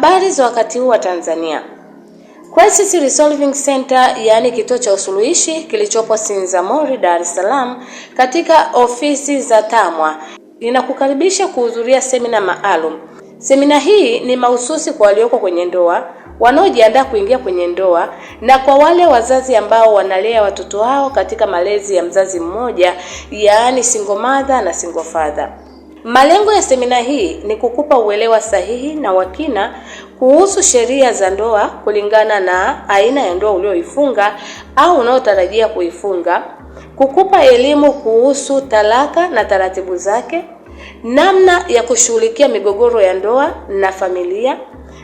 Habari za wakati huu wa Tanzania. Crisis Resolving Center, yani kituo cha usuluhishi kilichopo Sinzamori, Dar es Salaam, katika ofisi za TAMWA, linakukaribisha kuhudhuria semina maalum. Semina hii ni mahususi kwa walioko kwenye ndoa, wanaojiandaa kuingia kwenye ndoa, na kwa wale wazazi ambao wanalea watoto wao katika malezi ya mzazi mmoja, yaani single mother na single father. Malengo ya semina hii ni kukupa uelewa sahihi na wakina kuhusu sheria za ndoa kulingana na aina ya ndoa ulioifunga au unaotarajia kuifunga, kukupa elimu kuhusu talaka na taratibu zake, namna ya kushughulikia migogoro ya ndoa na familia,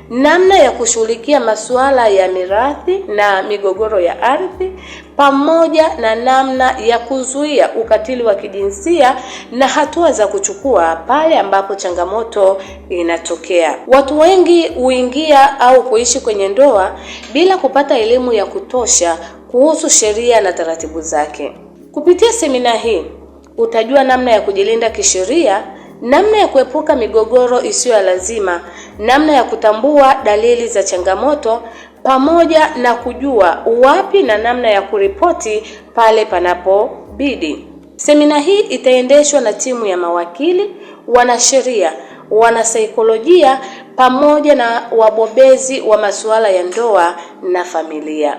namna ya kushughulikia masuala ya mirathi na migogoro ya ardhi, pamoja na namna ya kuzuia ukatili wa kijinsia na hatua za kuchukua pale ambapo changamoto inatokea. Watu wengi huingia au kuishi kwenye ndoa bila kupata elimu ya kutosha kuhusu sheria na taratibu zake. Kupitia semina hii utajua namna ya kujilinda kisheria, namna ya kuepuka migogoro isiyo ya lazima, namna ya kutambua dalili za changamoto, pamoja na kujua wapi na namna ya kuripoti pale panapobidi. Semina hii itaendeshwa na timu ya mawakili, wanasheria, wanasaikolojia pamoja na wabobezi wa masuala ya ndoa na familia.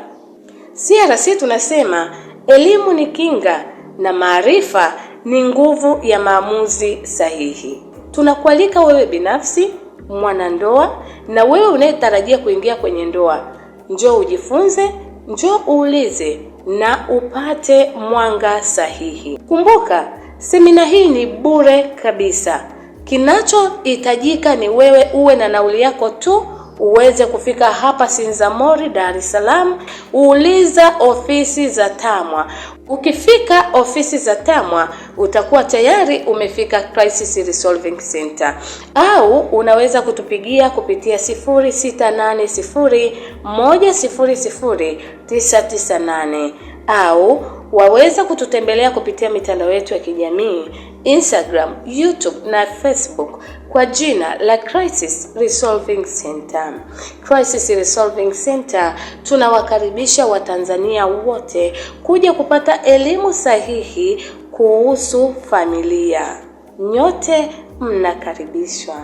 CRC tunasema elimu ni kinga na maarifa ni nguvu ya maamuzi sahihi. Tunakualika wewe binafsi, mwanandoa, na wewe unayetarajia kuingia kwenye ndoa. Njoo ujifunze, njoo uulize na upate mwanga sahihi. Kumbuka, semina hii ni bure kabisa. Kinachohitajika ni wewe uwe na nauli yako tu uweze kufika hapa Sinzamori, Dar es Salaam. Uuliza ofisi za TAMWA. Ukifika ofisi za TAMWA utakuwa tayari umefika Crisis Resolving Center, au unaweza kutupigia kupitia 0680100998, au waweza kututembelea kupitia mitandao yetu ya kijamii Instagram, YouTube na Facebook kwa jina la Crisis Resolving Center. Crisis Resolving Center tunawakaribisha Watanzania wote kuja kupata elimu sahihi kuhusu familia. Nyote mnakaribishwa.